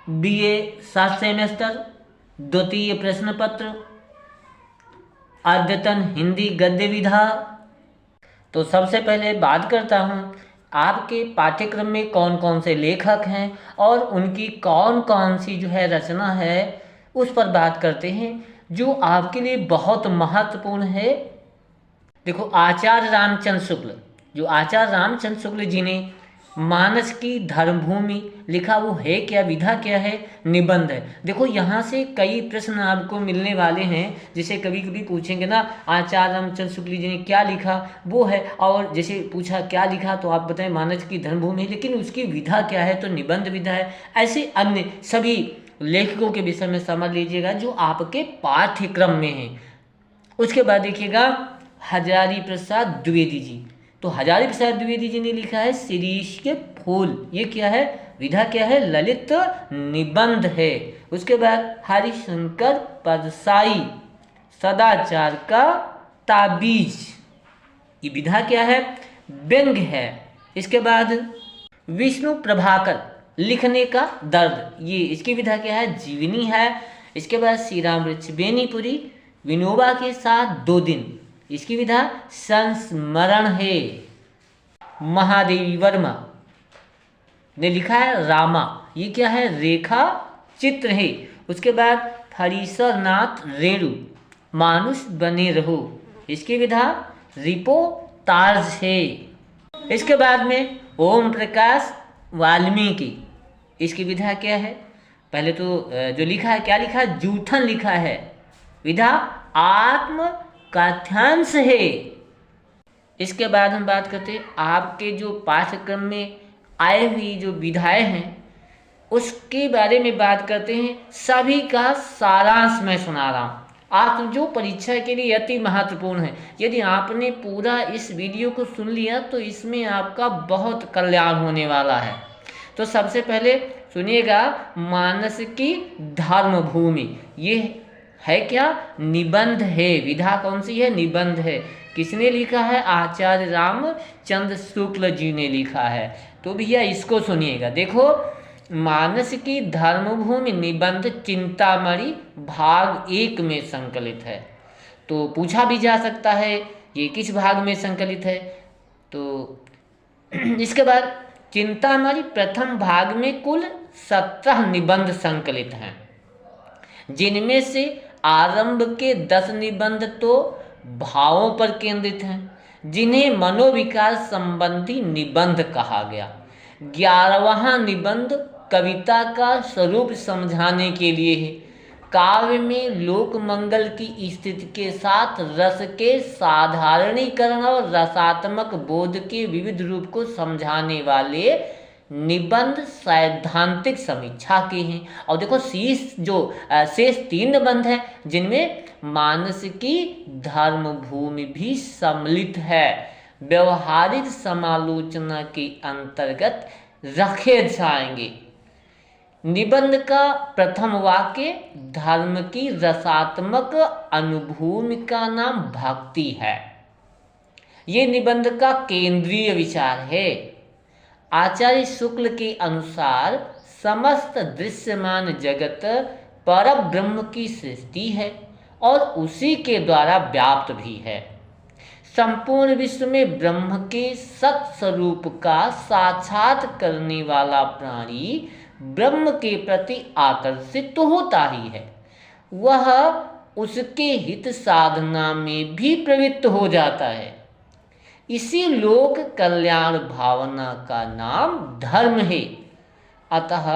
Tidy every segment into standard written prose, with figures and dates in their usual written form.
BA 7 semester, द्वितीय प्रश्न पत्र, अद्यतन हिंदी गद्य विधा। तो सबसे पहले बात करता हूँ आपके पाठ्यक्रम में कौन कौन से लेखक हैं और उनकी कौन कौन सी जो है रचना है उस पर बात करते हैं, जो आपके लिए बहुत महत्वपूर्ण है। देखो, आचार्य रामचंद्र शुक्ल, जो आचार्य रामचंद्र शुक्ल जी ने मानस की धर्मभूमि लिखा, वो है क्या, विधा क्या है, निबंध है। देखो, यहाँ से कई प्रश्न आपको मिलने वाले हैं, जिसे कभी कभी पूछेंगे ना, आचार्य रामचंद्र शुक्ल जी ने क्या लिखा, वो है। और जैसे पूछा क्या लिखा तो आप बताएं मानस की धर्मभूमि है, लेकिन उसकी विधा क्या है, तो निबंध विधा है। ऐसे अन्य सभी लेखकों के विषय में समझ लीजिएगा जो आपके पाठ्यक्रम में है। उसके बाद देखिएगा हजारी प्रसाद द्विवेदी जी। तो हजारी प्रसाद द्विवेदी जी ने लिखा है शिरीष के फूल, ये क्या है, विधा क्या है, ललित निबंध है। उसके बाद हरिशंकर परसाई सदाचार का ताबीज, ये विधा क्या है, व्यंग्य है। इसके बाद विष्णु प्रभाकर लिखने का दर्द, ये इसकी विधा क्या है, जीवनी है। इसके बाद श्री राम वृक्ष बेनीपुरी विनोबा के साथ 2 दिन, इसकी विधा संस्मरण है। महादेवी वर्मा ने लिखा है रामा, ये क्या है, रेखा चित्र है। उसके बाद हरीश्वर नाथ रेणु मानुष बने रहो, इसकी विधा रिपोर्टाज है। इसके बाद में ओम प्रकाश वाल्मीकि, इसकी विधा क्या है, पहले तो जो लिखा है, क्या लिखा है, जूठन लिखा है, विधा आत्म कथ्यांश है। इसके बाद हम बात करते हैं आपके जो पाठ्यक्रम में आए हुई जो विधाएं हैं उसके बारे में बात करते हैं। सभी का सारांश मैं सुना रहा हूँ, आप जो परीक्षा के लिए अति महत्वपूर्ण है। यदि आपने पूरा इस वीडियो को सुन लिया तो इसमें आपका बहुत कल्याण होने वाला है। तो सबसे पहले सुनिएगा, मानस की धर्मभूमि, ये है क्या, निबंध है। विधा कौन सी है, निबंध है। किसने लिखा है, आचार्य रामचंद्र शुक्ल जी ने लिखा है। तो भैया इसको सुनिएगा। देखो, मानस की धर्मभूमि निबंध चिंतामणि भाग 1 में संकलित है। तो पूछा भी जा सकता है ये किस भाग में संकलित है। तो इसके बाद चिंतामणि प्रथम भाग में कुल 17 निबंध संकलित हैं, जिनमें से आरंभ के 10 निबंध तो भावों पर केंद्रित हैं, जिन्हें मनोविकार संबंधी निबंध कहा गया। 11वां निबंध कविता का स्वरूप समझाने के लिए है। काव्य में लोक मंगल की स्थिति के साथ रस के साधारणीकरण और रसात्मक बोध के विविध रूप को समझाने वाले निबंध सैद्धांतिक समीक्षा के हैं। और देखो, शेष 3 निबंध हैं जिनमें मानस की धर्मभूमि भी सम्मिलित है, व्यवहारिक समालोचना के अंतर्गत रखे जाएंगे। निबंध का प्रथम वाक्य धर्म की रसात्मक अनुभूमि का नाम भक्ति है, ये निबंध का केंद्रीय विचार है। आचार्य शुक्ल के अनुसार समस्त दृश्यमान जगत परब्रह्म की सृष्टि है और उसी के द्वारा व्याप्त भी है। संपूर्ण विश्व में ब्रह्म के सत स्वरूप का साक्षात करने वाला प्राणी ब्रह्म के प्रति आकर्षित तो होता ही है, वह उसके हित साधना में भी प्रवृत्त हो जाता है। इसी लोक कल्याण भावना का नाम धर्म है। अतः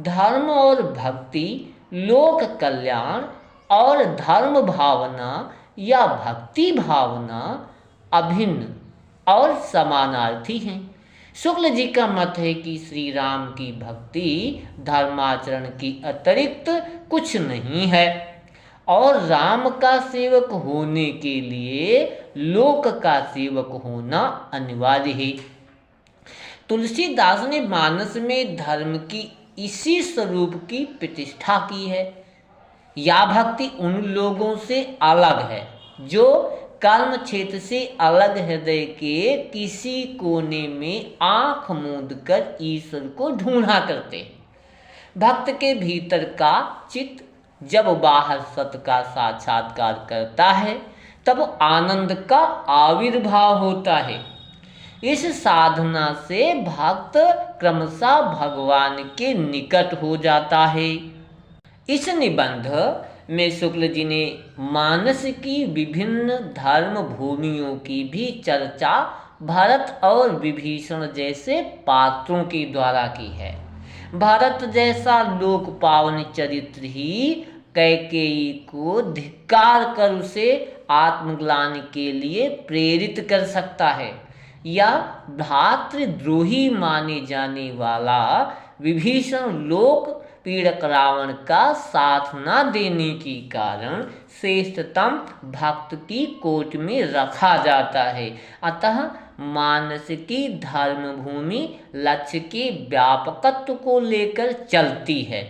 धर्म और भक्ति, लोक कल्याण और धर्म भावना या भक्ति भावना अभिन्न और समानार्थी हैं। शुक्ल जी का मत है कि श्री राम की भक्ति धर्माचरण की अतिरिक्त कुछ नहीं है और राम का सेवक होने के लिए लोक का सेवक होना अनिवार्य है। तुलसीदास ने मानस में धर्म की इसी स्वरूप की प्रतिष्ठा की है। या भक्ति उन लोगों से अलग है जो कर्म क्षेत्र से अलग हृदय के किसी कोने में आंख मूंद कर ईश्वर को ढूंढा करते हैं। भक्त के भीतर का चित्त जब बाहर सत का साक्षात्कार करता है तब आनंद का आविर्भाव होता है। इस साधना से भक्त क्रमशः भगवान के निकट हो जाता है। इस निबंध में शुक्ल जी ने मानस की विभिन्न धर्म भूमियों की भी चर्चा भरत और विभीषण जैसे पात्रों के द्वारा की है। भरत जैसा लोक पावन चरित्र ही कैकेयी को धिक्कार कर उसे आत्मग्लानि के लिए प्रेरित कर सकता है, या भ्रातृद्रोही माने जाने वाला विभीषण लोक पीड़क रावण का साथ न देने के कारण श्रेष्ठतम भक्त की कोट में रखा जाता है। अतः मानस की धर्म भूमि लक्ष्य के व्यापकत्व को लेकर चलती है।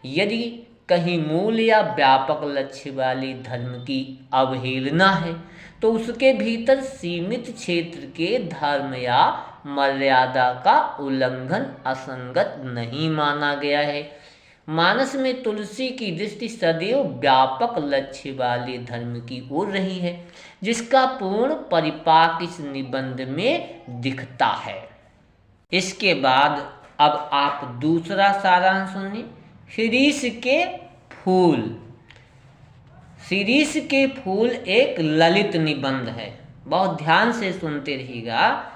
यदि कहीं मूल या व्यापक लक्ष्य वाले धर्म की अवहेलना है तो उसके भीतर सीमित क्षेत्र के धर्म या मर्यादा का उल्लंघन असंगत नहीं माना गया है। मानस में तुलसी की दृष्टि सदैव व्यापक लक्ष्य वाले धर्म की ओर रही है, जिसका पूर्ण परिपाक इस निबंध में दिखता है। इसके बाद अब आप दूसरा सारांश सुनिए। शिरीष के फूल। शिरीष के फूल एक ललित निबंध है, बहुत ध्यान से सुनते रहिएगा,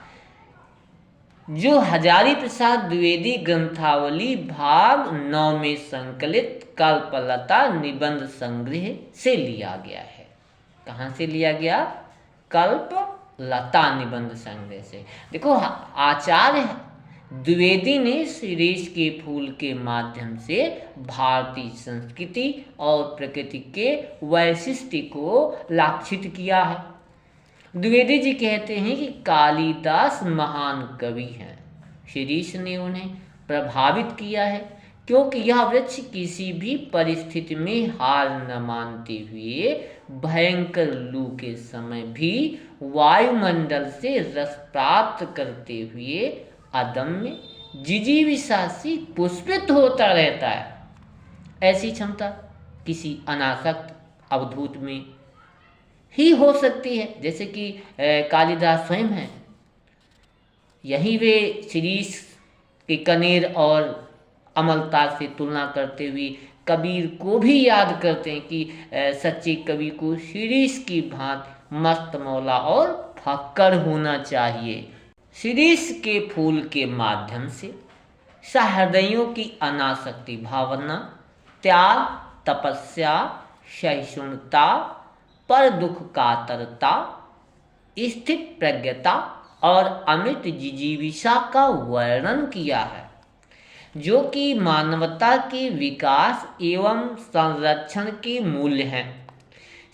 जो हजारी प्रसाद द्विवेदी ग्रंथावली भाग 9 में संकलित कल्पलता निबंध संग्रह से लिया गया है। कहाँ से लिया गया? कल्पलता निबंध संग्रह से। देखो, आचार्य द्विवेदी ने शिरीष के फूल के माध्यम से भारतीय संस्कृति और प्रकृति के वैशिष्ट्य को लक्षित किया है। द्विवेदी जी कहते हैं कि कालिदास महान कवि हैं। शिरीष ने उन्हें प्रभावित किया है क्योंकि यह वृक्ष किसी भी परिस्थिति में हार न मानते हुए भयंकर लू के समय भी वायुमंडल से रस प्राप्त करते हुए अदम्य जिजीविषा से पुष्पित होता रहता है। ऐसी क्षमता किसी अनासक्त अवधूत में ही हो सकती है, जैसे कि कालिदास स्वयं हैं। यही वे शिरीष के कनेर और अमलता से तुलना करते हुए कबीर को भी याद करते हैं कि सच्चे कवि को शिरीष की भांति मस्त मौला और फक्कड़ होना चाहिए। शिरीष के फूल के माध्यम से सहृदयों की अनासक्ति भावना, त्याग, तपस्या, सहिष्णुता, पर दुख कातरता, स्थित प्रज्ञता और अमृत जिजीविषा का वर्णन किया है, जो कि मानवता के विकास एवं संरक्षण के मूल्य हैं।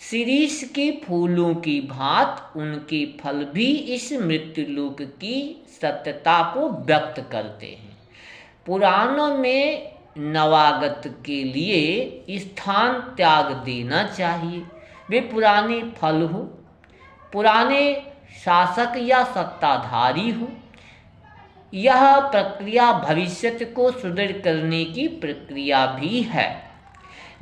शिरीष के फूलों की भांति उनके फल भी इस मृत्युलोक की सत्यता को व्यक्त करते हैं। पुराणों में नवागत के लिए स्थान त्याग देना चाहिए। वे पुराने फल हो, पुराने शासक या सत्ताधारी हो, यह प्रक्रिया भविष्य को सुदृढ़ करने की प्रक्रिया भी है।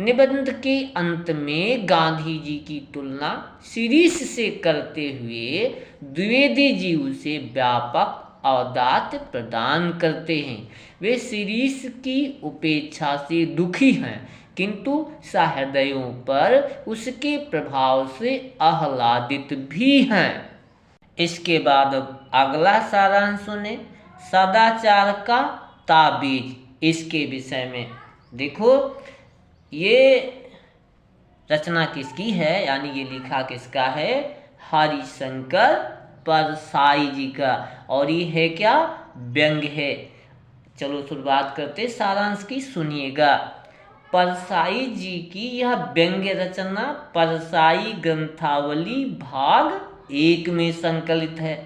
निबंध के अंत में गांधी जी की तुलना शिरीष से करते हुए द्विवेदी जी उसे व्यापक औदात्य प्रदान करते हैं। वे शिरीष की उपेक्षा से दुखी हैं, किंतु सहृदयों पर उसके प्रभाव से आह्लादित भी हैं। इसके बाद अगला सारांश सुने, सदाचार का ताबीज। इसके विषय में देखो, ये रचना किसकी है, यानी ये लिखा किसका है? हरिशंकर परसाई जी का। और ये है क्या? व्यंग्य है। चलो शुरुआत करते सारांश की, सुनिएगा। परसाई जी की यह व्यंग्य रचना परसाई ग्रंथावली भाग 1 में संकलित है।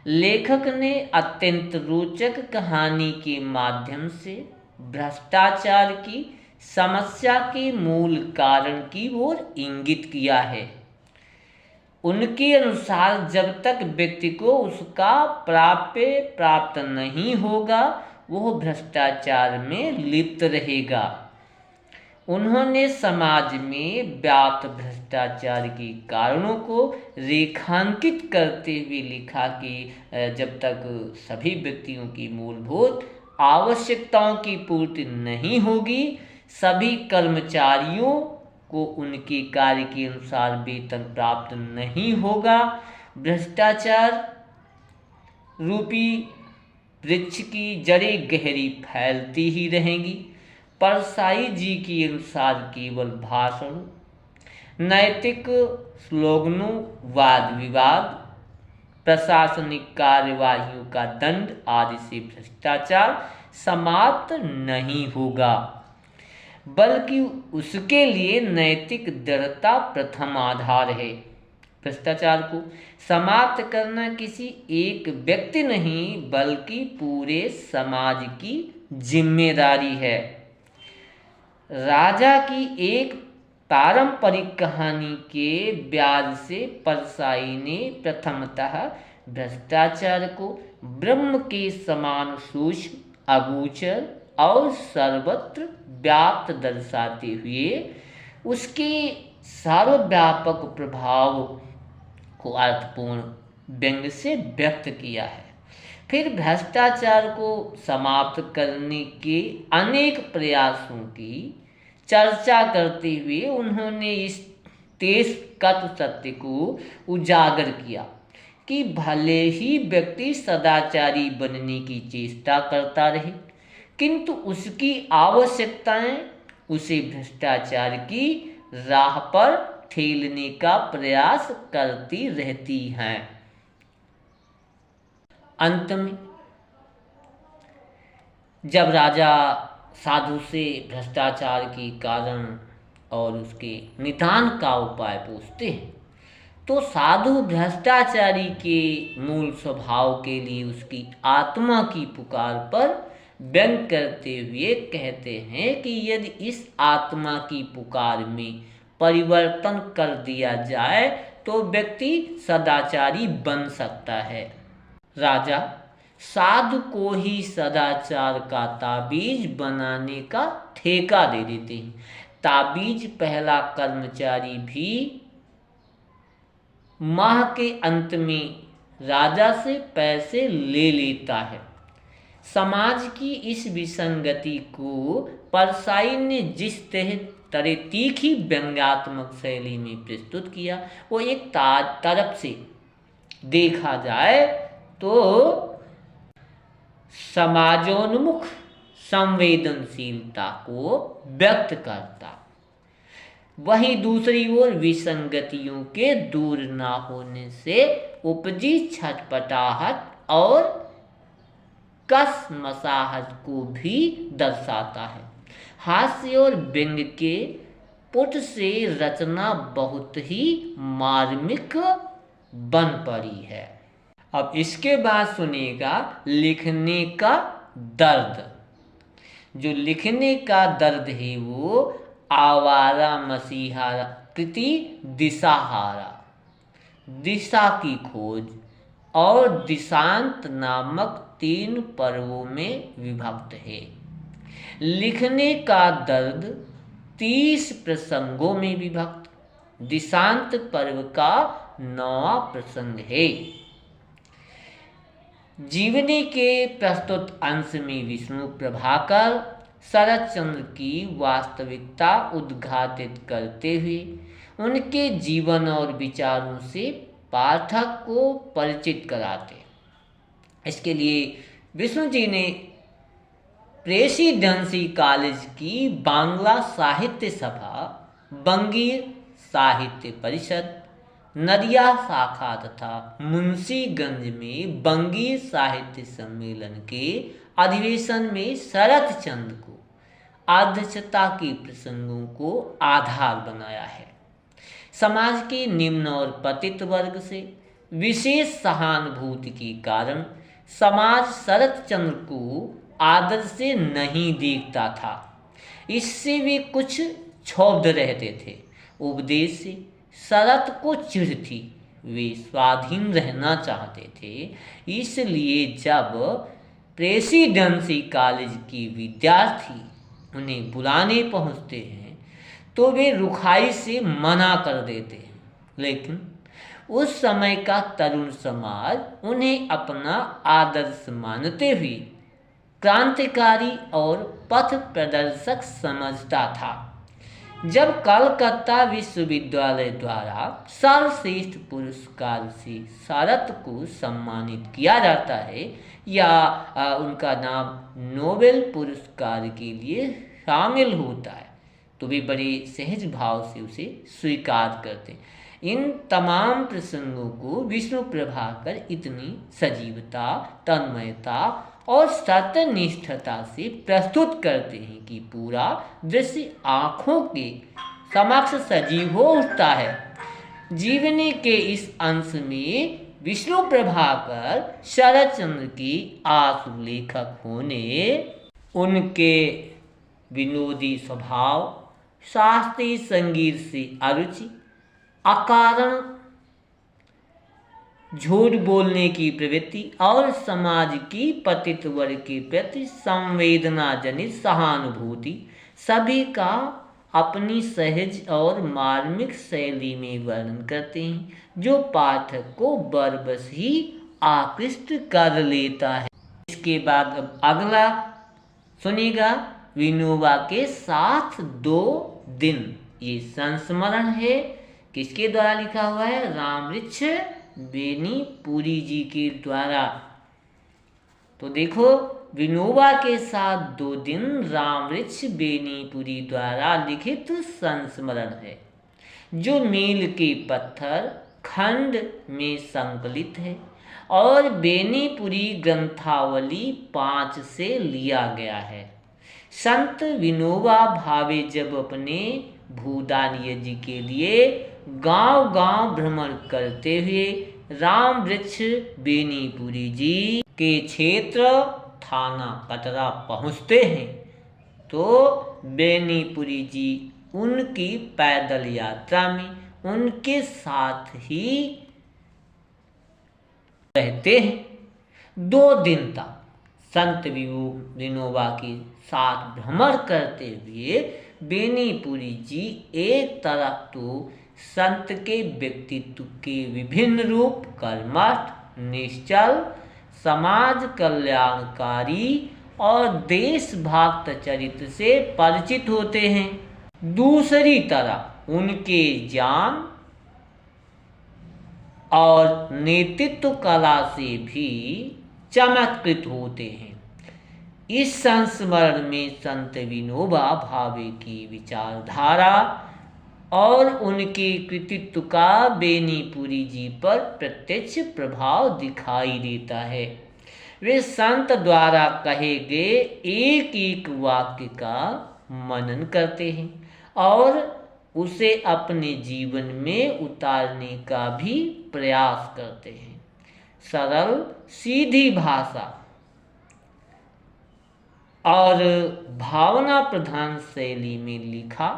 लेखक ने अत्यंत रोचक कहानी के माध्यम से भ्रष्टाचार की समस्या के मूल कारण की ओर इंगित किया है। उनके अनुसार जब तक व्यक्ति को उसका प्राप्य प्राप्त नहीं होगा, वह भ्रष्टाचार में लिप्त रहेगा। उन्होंने समाज में व्याप्त भ्रष्टाचार के कारणों को रेखांकित करते हुए लिखा कि जब तक सभी व्यक्तियों की मूलभूत आवश्यकताओं की पूर्ति नहीं होगी, सभी कर्मचारियों को उनके कार्य के अनुसार वेतन प्राप्त नहीं होगा, भ्रष्टाचार रूपी वृक्ष की जड़ें गहरी फैलती ही रहेंगी। परसाई जी के अनुसार केवल भाषण, नैतिक स्लोगनों, वाद विवाद, प्रशासनिक कार्यवाहियों का दंड आदि से भ्रष्टाचार समाप्त नहीं होगा, बल्कि उसके लिए नैतिक दृढ़ता प्रथम आधार है। भ्रष्टाचार को समाप्त करना किसी एक व्यक्ति नहीं बल्कि पूरे समाज की जिम्मेदारी है। राजा की एक पारंपरिक कहानी के ब्याज से परसाई ने प्रथमतः भ्रष्टाचार को ब्रह्म के समान सूक्ष्म, अगोचर और सर्वत्र व्याप्त दर्शाते हुए उसके सर्वव्यापक प्रभाव को अर्थपूर्ण व्यंग्य से व्यक्त किया है। फिर भ्रष्टाचार को समाप्त करने के अनेक प्रयासों की चर्चा करते हुए उन्होंने इस तेजकट सत्य को उजागर किया कि भले ही व्यक्ति सदाचारी बनने की चेष्टा करता रहे, किंतु उसकी आवश्यकताएं उसे भ्रष्टाचार की राह पर ठेलने का प्रयास करती रहती हैं। अंत में जब राजा साधु से भ्रष्टाचार के कारण और उसके निदान का उपाय पूछते हैं, तो साधु भ्रष्टाचारी के मूल स्वभाव के लिए उसकी आत्मा की पुकार पर व्यंग करते हुए कहते हैं कि यदि इस आत्मा की पुकार में परिवर्तन कर दिया जाए तो व्यक्ति सदाचारी बन सकता है। राजा साधु को ही सदाचार का ताबीज बनाने का ठेका दे देते हैं। ताबीज पहला कर्मचारी भी माह के अंत में राजा से पैसे ले लेता है। समाज की इस विसंगति को परसाई ने जिस तरह तीखी व्यंग्यात्मक शैली में प्रस्तुत किया, वो एक तरफ से देखा जाए तो समाजोन्मुख संवेदनशीलता को व्यक्त करता, वहीं दूसरी ओर विसंगतियों के दूर ना होने से उपजी छटपटाहट और कसमसाहट को भी दर्शाता है। हास्य और व्यंग्य के पुट से रचना बहुत ही मार्मिक बन पड़ी है। अब इसके बाद सुनिएगा लिखने का दर्द। जो लिखने का दर्द है वो आवारा मसीहा कृति दिशाहारा, दिशा की खोज और दिशांत नामक 3 पर्वों में विभक्त है। लिखने का दर्द 30 प्रसंगों में विभक्त दिशांत पर्व का 9वां प्रसंग है। जीवनी के प्रस्तुत अंश में विष्णु प्रभाकर शरद चंद्र की वास्तविकता उद्घाटित करते हुए उनके जीवन और विचारों से पाठक को परिचित कराते। इसके लिए विष्णु जी ने प्रेसिडेंसी कॉलेज की बांग्ला साहित्य सभा, बंगीर साहित्य परिषद, नदिया शाखा तथा मुंशीगंज में बंगीर साहित्य सम्मेलन के अधिवेशन में शरद चंद्र को अध्यक्षता के प्रसंगों को आधार बनाया है। समाज के निम्न और पतित वर्ग से विशेष सहानुभूति के कारण समाज शरद चंद्र को आदर से नहीं देखता था। इससे वे कुछ क्षुब्ध रहते थे। उपदेश से शरद को चिढ़ थी, वे स्वाधीन रहना चाहते थे। इसलिए जब प्रेसिडेंसी कॉलेज की विद्यार्थी उन्हें बुलाने पहुंचते हैं तो वे रुखाई से मना कर देते हैं, लेकिन उस समय का तरुण समाज उन्हें अपना आदर्श मानते हुए क्रांतिकारी और पथ प्रदर्शक समझता था। जब कलकत्ता विश्वविद्यालय द्वारा सर्वश्रेष्ठ पुरस्कार से शरत को सम्मानित किया जाता है या उनका नाम नोबेल पुरस्कार के लिए शामिल होता है, तो वे बड़े सहज भाव से उसे स्वीकार करते हैं। इन तमाम प्रसंगों को विष्णु प्रभाकर इतनी सजीवता, तन्मयता और सत्यनिष्ठता से प्रस्तुत करते हैं कि पूरा दृश्य आँखों के समक्ष सजीव हो उठता है। जीवनी के इस अंश में विष्णु प्रभाकर शरत चंद्र की आशु लेखक होने, उनके विनोदी स्वभाव, शास्त्रीय संगीत से अरुचि, अकारण झूठ बोलने की प्रवृत्ति और समाज की पतित वर्ग के प्रति संवेदना जनित सहानुभूति सभी का अपनी सहज और मार्मिक शैली में वर्णन करते हैं, जो पाठक को बरबस ही आकृष्ट कर लेता है। इसके बाद अब अगला सुनिएगा, विनोबा के साथ 2 दिन। ये संस्मरण है, किसके द्वारा लिखा हुआ है? रामवृक्ष बेनीपुरी जी के द्वारा। तो देखो, विनोबा के साथ 2 दिन रामवृक्ष बेनीपुरी द्वारा लिखित संस्मरण है, जो मील के पत्थर खंड में संकलित है और बेनीपुरी ग्रंथावली 5 से लिया गया है। संत विनोबा भावे जब अपने भूदानीय जी के लिए गांव-गांव भ्रमण करते हुए रामवृक्ष बेनीपुरी जी के क्षेत्र थाना कटरा पहुँचते हैं, तो बेनीपुरी जी उनकी पैदल यात्रा में उनके साथ ही रहते हैं। 2 दिन तक संत विनोबा के साथ भ्रमण करते हुए बेनीपुरी जी एक तरफ तो संत के व्यक्तित्व के विभिन्न रूप, कर्मठ, निश्चल, समाज कल्याणकारी और देशभक्त चरित्र से परिचित होते हैं। दूसरी तरफ उनके ज्ञान और नेतृत्व कला से भी चमत्कृत होते हैं। इस संस्मरण में संत विनोबा भावे की विचारधारा और उनके कृतित्व का बेनीपुरी जी पर प्रत्यक्ष प्रभाव दिखाई देता है। वे संत द्वारा कहे गए एक एक वाक्य का मनन करते हैं और उसे अपने जीवन में उतारने का भी प्रयास करते हैं। सरल सीधी भाषा और भावना प्रधान शैली में लिखा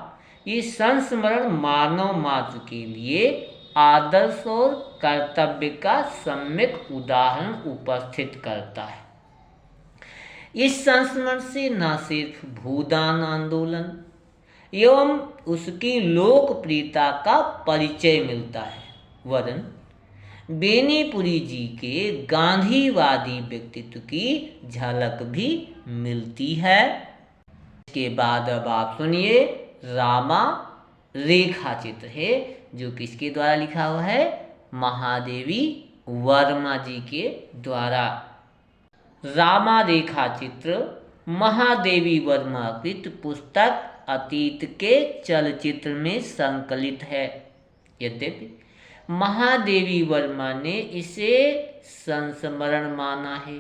ये संस्मरण मानव मात्र के लिए आदर्श और कर्तव्य का सम्यक उदाहरण उपस्थित करता है। इस संस्मरण से न सिर्फ भूदान आंदोलन एवं उसकी लोकप्रियता का परिचय मिलता है, वरन बेनीपुरी जी के गांधीवादी व्यक्तित्व की झलक भी मिलती है। इसके बाद अब आप सुनिए, रामा रेखा चित्र है, जो किसके द्वारा लिखा हुआ है? महादेवी वर्मा जी के द्वारा। रामा रेखा चित्र महादेवी वर्मा कृत पुस्तक अतीत के चलचित्र में संकलित है। यद्यपि महादेवी वर्मा ने इसे संस्मरण माना है,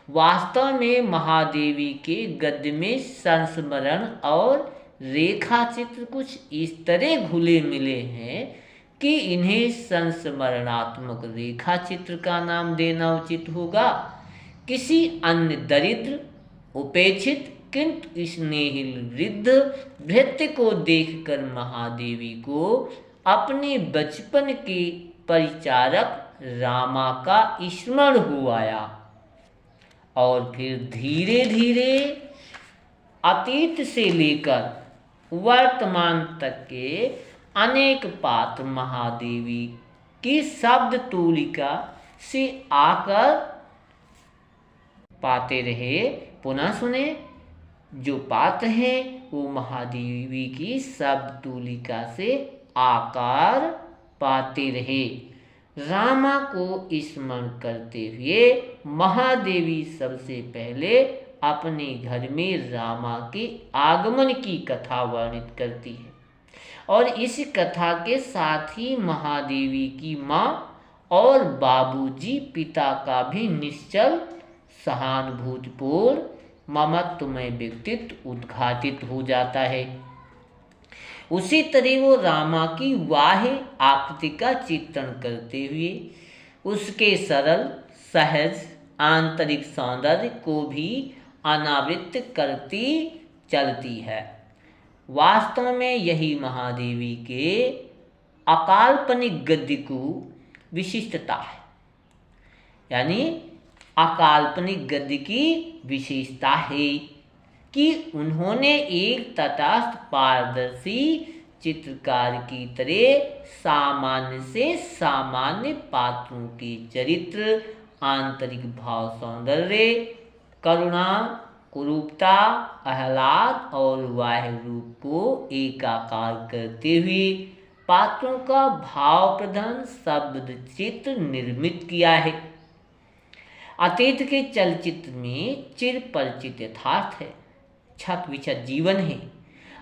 वास्तव में महादेवी के गद्य में संस्मरण और रेखा चित्र कुछ इस तरह घुले मिले हैं कि इन्हें संस्मरणात्मक रेखा चित्र का नाम देना उचित होगा। किसी अन्य दरिद्र, उपेक्षित किंतु स्नेहिल वृद्ध भृत्य को देखकर महादेवी को अपने बचपन के परिचारक रामा का स्मरण हो आया और फिर धीरे धीरे अतीत से लेकर वर्तमान तक के अनेक पात्र महादेवी की शब्द तूलिका से आकर पाते रहे। पुनः सुने, जो पात्र हैं वो महादेवी की शब्द तूलिका से आकार पाते रहे। रामा को स्मरण करते हुए महादेवी सबसे पहले अपने घर में रामा के आगमन की कथा वर्णित करती है और इस कथा के साथ ही महादेवी की माँ और बाबूजी पिता का भी निश्चल सहानुभूतिपूर्ण ममत्वमय व्यक्तित्व उद्घाटित हो जाता है। उसी तरह वो रामा की बाह्य आकृति का चित्रण करते हुए उसके सरल सहज आंतरिक सौंदर्य को भी अनावृत करती चलती है। वास्तव में यही महादेवी के अकाल्पनिक गद्य को विशिष्टता है, यानी अकाल्पनिक गद्य की विशेषता है कि उन्होंने एक तटस्थ पारदर्शी चित्रकार की तरह सामान्य से सामान्य पात्रों के चरित्र, आंतरिक भाव, सौंदर्य, करुणा, कुरूपता, आह्लाद और बाह्य रूप को एकाकार करते हुए पात्रों का भाव प्रधान शब्द चित्र निर्मित किया है। अतीत के चलचित्र में चिर परिचित यथार्थ है, छत विछत जीवन है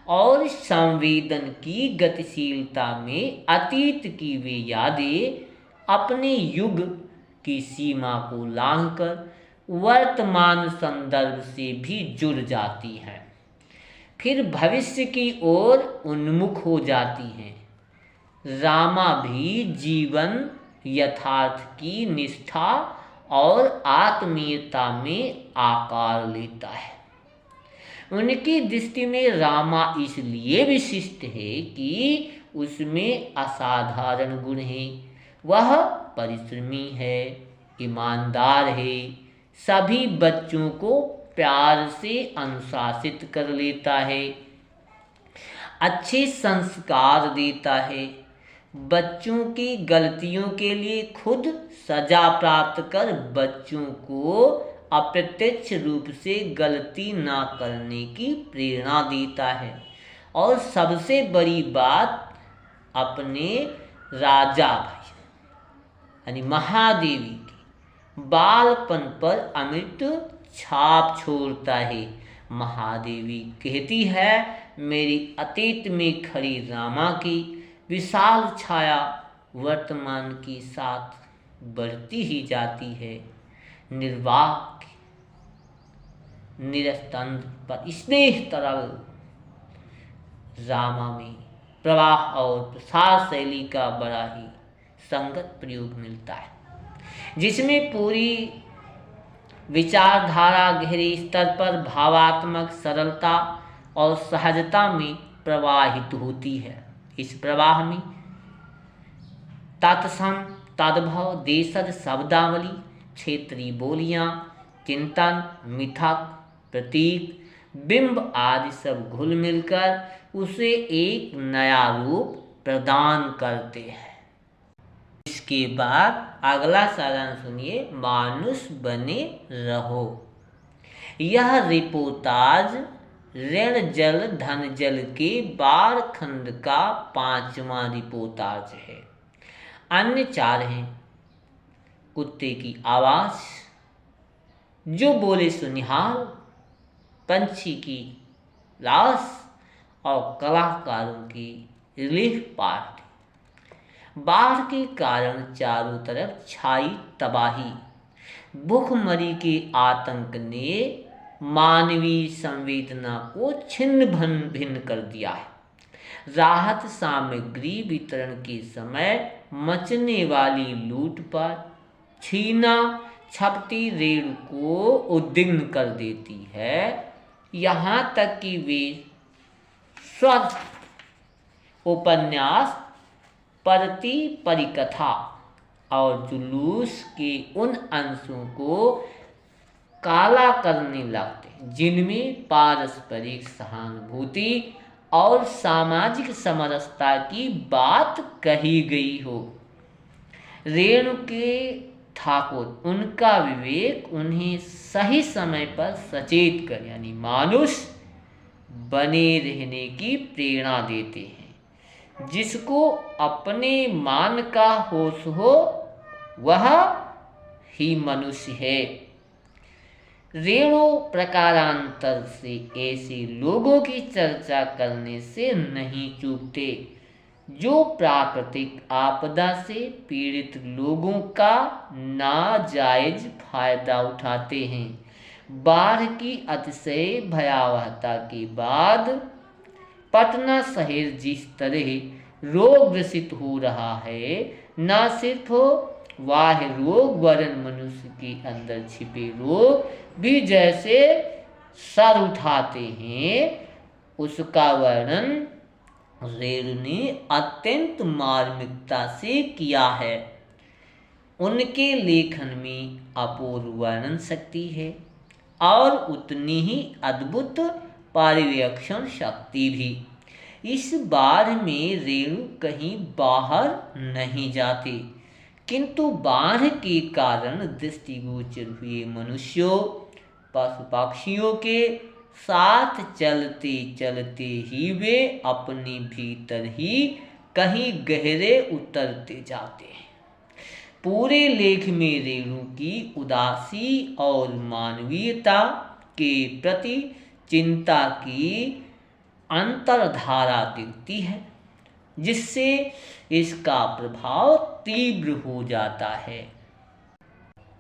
और संवेदन की गतिशीलता में अतीत की वे यादें अपने युग की सीमा को लांघकर वर्तमान संदर्भ से भी जुड़ जाती हैं, फिर भविष्य की ओर उन्मुख हो जाती हैं। रामा भी जीवन यथार्थ की निष्ठा और आत्मीयता में आकार लेता है। उनकी दृष्टि में रामा इसलिए विशिष्ट है कि उसमें असाधारण गुण हैं। वह परिश्रमी है, ईमानदार है, सभी बच्चों को प्यार से अनुशासित कर लेता है, अच्छे संस्कार देता है, बच्चों की गलतियों के लिए खुद सजा प्राप्त कर बच्चों को अप्रत्यक्ष रूप से गलती ना करने की प्रेरणा देता है। और सबसे बड़ी बात, अपने राजा भाई यानी महादेवी की बालपन पर अमिट छाप छोड़ता है। महादेवी कहती है, मेरी अतीत में खड़ी रामा की विशाल छाया वर्तमान के साथ बढ़ती ही जाती है। निर्वाक निरस्तंभ पर स्नेह तरल रामा में प्रवाह और प्रसार शैली का बड़ा ही संगत प्रयोग मिलता है, जिसमें पूरी विचारधारा गहरे स्तर पर भावात्मक सरलता और सहजता में प्रवाहित होती है। इस प्रवाह में तत्सम तद्भव देशज शब्दावली, क्षेत्रीय बोलियां, चिंतन, मिथक, प्रतीक, बिंब आदि सब घुल मिलकर उसे एक नया रूप प्रदान करते हैं। इसके बाद अगला सारांश सुनिए, मानुष बने रहो। यह रिपोर्टाज ऋण जल धन जल के बार खंड का 5वां रिपोर्टाज है। अन्य 4 हैं। कुत्ते की आवाज, जो बोले सुनिहाल, पंछी की लाश और कलाकारों की रिलीफ पार्टी। बाढ़ के कारण चारों तरफ छाई तबाही, भूखमरी के आतंक ने मानवीय संवेदना को छिन्न भिन्न कर दिया है। राहत सामग्री वितरण के समय मचने वाली लूट पर छीना छपती रेड़ को उद्विग्न कर देती है, यहाँ तक कि वे स्वर उपन्यास, परती परिकथा और जुलूस के उन अंशों को काला करने लगते हैं, जिनमें पारस्परिक सहानुभूति और सामाजिक समरसता की बात कही गई हो। रेणु के ठाकुर, उनका विवेक उन्हें सही समय पर सचेत कर यानी मानुष बने रहने की प्रेरणा देते हैं। जिसको अपने मान का होश हो वह ही मनुष्य है। रेणु प्रकारांतर से ऐसे लोगों की चर्चा करने से नहीं चूकते जो प्राकृतिक आपदा से पीड़ित लोगों का नाजायज फायदा उठाते हैं। बाढ़ की अतिशय भयावहता के बाद पटना शहर जिस तरह रोग ग्रसित हो रहा है, न सिर्फ बाह्य रोग वरन मनुष्य के अंदर छिपे रोग भी जैसे सर उठाते हैं, उसका वर्णन रेणु ने अत्यंत मार्मिकता से किया है। उनके लेखन में अपूर्व वर्णन शक्ति है और उतनी ही अद्भुत पर्यवेक्षण शक्ति भी। इस बाढ़ में रेणु कहीं बाहर नहीं जाते, किंतु बाढ़ के कारण दृष्टिगोचर हुए मनुष्यों पशु पक्षियों के साथ चलते चलते ही वे अपने भीतर ही कहीं गहरे उतरते जाते हैं। पूरे लेख में रेणु की उदासी और मानवीयता के प्रति चिंता की अंतर्धारा दिखती है, जिससे इसका प्रभाव तीव्र हो जाता है।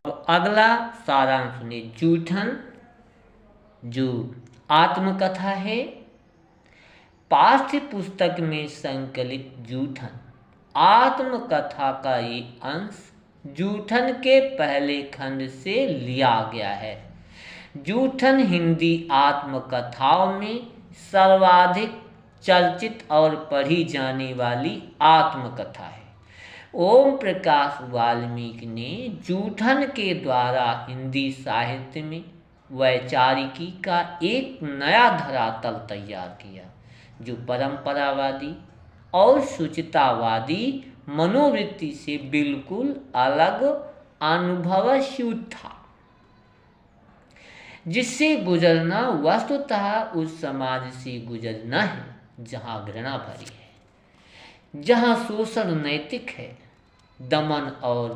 अब अगला सारांश सुनिए। जूठन जो आत्मकथा है। पाठ्य पुस्तक में संकलित जूठन आत्मकथा का ये अंश जूठन के पहले खंड से लिया गया है। जूठन हिंदी आत्मकथाओं में सर्वाधिक चर्चित और पढ़ी जाने वाली आत्मकथा है। ओम प्रकाश वाल्मीकि ने जूठन के द्वारा हिंदी साहित्य में वैचारिकी का एक नया धरातल तैयार किया, जो परंपरावादी और शुचितावादी मनोवृत्ति से बिल्कुल अलग अनुभवस्यूत था, जिससे गुजरना वस्तुतः उस समाज से गुजरना है जहाँ घृणा भरी है, जहाँ शोषण नैतिक है, दमन और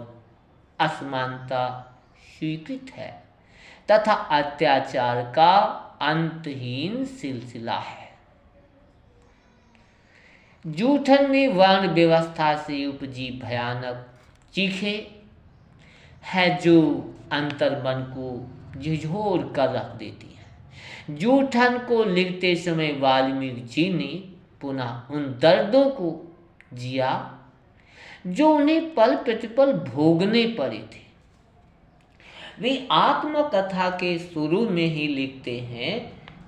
असमानता स्वीकृत है तथा अत्याचार का अंतहीन सिलसिला है। जूठन में वर्ण व्यवस्था से उपजी भयानक चीखें है जो अंतर्मन को झिझोर कर रख देती है। जूठन को लिखते समय वाल्मीकि जी ने पुनः उन दर्दों को जिया जो उन्हें पल प्रतिपल भोगने पड़े थे। वे आत्मकथा के शुरू में ही लिखते हैं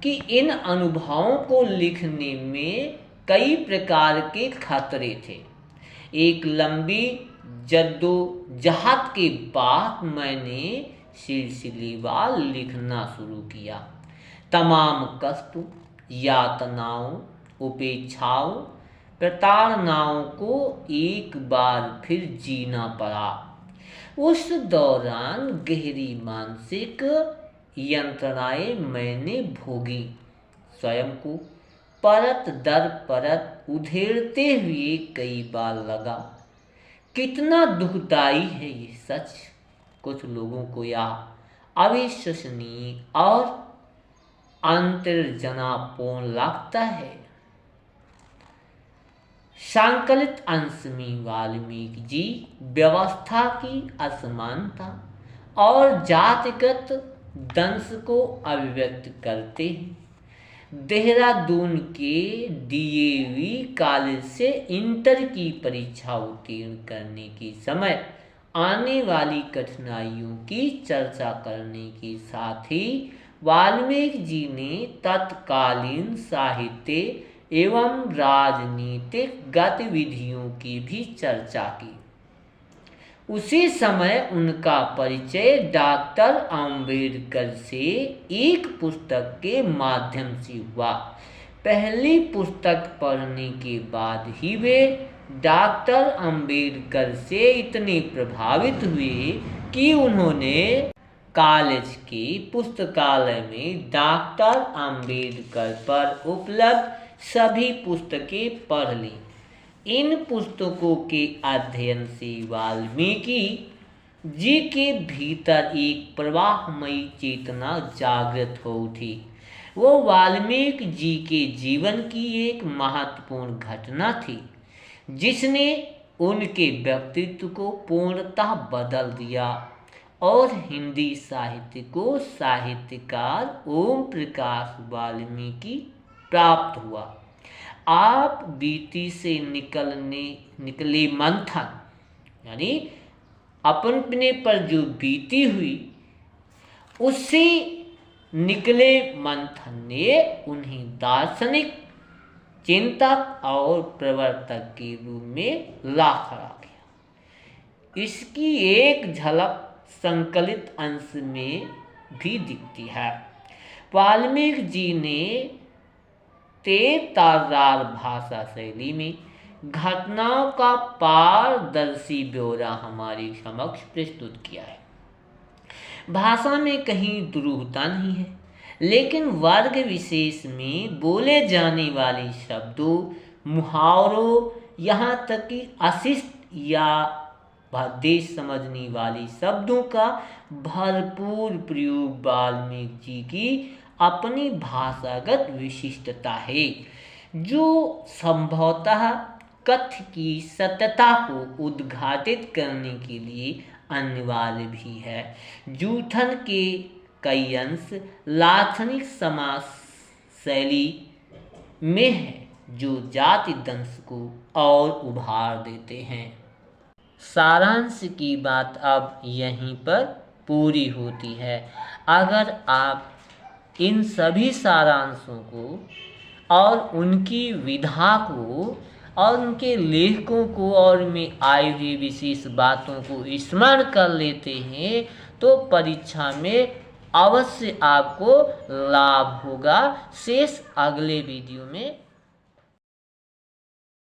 कि इन अनुभवों को लिखने में कई प्रकार के खतरे थे। एक लंबी जद्दोजहद के बाद मैंने सिलसिलेवार लिखना शुरू किया। तमाम कष्टों, यातनाओं, उपेक्षाओं, प्रताड़नाओं को एक बार फिर जीना पड़ा। उस दौरान गहरी मानसिक यंत्रणाएं मैंने भोगी। स्वयं को परत दर परत उधेड़ते हुए कई बार लगा, कितना दुखदाई है ये सच। कुछ लोगों को यह अविश्वसनीय और अंतर्जनापूर्ण लगता है। संकलित अंश में वाल्मीकि जी व्यवस्था की असमानता और जातिगत दंश को अभिव्यक्त करते हैं। देहरादून के डीएवी कॉलेज से इंटर की परीक्षा उत्तीर्ण करने के समय आने वाली कठिनाइयों की चर्चा करने के साथ ही वाल्मीकि जी ने तत्कालीन साहित्य एवं राजनीतिक गतिविधियों की भी चर्चा की। उसी समय उनका परिचय डॉक्टर अंबेडकर से एक पुस्तक के माध्यम से हुआ। पहली पुस्तक पढ़ने के बाद ही वे डॉक्टर अंबेडकर से इतने प्रभावित हुए कि उन्होंने कॉलेज के पुस्तकालय में डॉक्टर अंबेडकर पर उपलब्ध सभी पुस्तकें पढ़ लीं। इन पुस्तकों के अध्ययन से वाल्मीकि जी के भीतर एक प्रवाहमयी चेतना जागृत हो उठी। वो वाल्मीकि जी के जीवन की एक महत्वपूर्ण घटना थी जिसने उनके व्यक्तित्व को पूर्णतः बदल दिया और हिंदी साहित्य को साहित्यकार ओम प्रकाश वाल्मीकि प्राप्त हुआ। आप बीती से निकले मंथन यानी अपने पर जो बीती हुई उससे निकले मंथन ने उन्हें दार्शनिक चिंतक और प्रवर्तक के रूप में ला खड़ा किया। इसकी एक झलक संकलित अंश में भी दिखती है। वाल्मीकि जी ने तेज-तर्रार भाषा शैली में घटनाओं का पारदर्शी ब्यौरा हमारे समक्ष प्रस्तुत किया है। भाषा में कहीं दुरूहता नहीं है, लेकिन वर्ग विशेष में बोले जाने वाले शब्दों, मुहावरों, यहाँ तक कि अशिष्ट या देश समझने वाले शब्दों का भरपूर प्रयोग वाल्मीकि जी की अपनी भाषागत विशिष्टता है, जो संभवतः कथ्य की सत्यता को उद्घाटित करने के लिए अनिवार्य भी है। जूठन के कई अंश लाक्षणिक समास शैली में है जो जाति दंश को और उभार देते हैं। सारांश की बात अब यहीं पर पूरी होती है। अगर आप इन सभी सारांशों को और उनकी विधा को और उनके लेखकों को और में आई हुई विशेष बातों को स्मरण कर लेते हैं तो परीक्षा में अवश्य आपको लाभ होगा। शेष अगले वीडियो में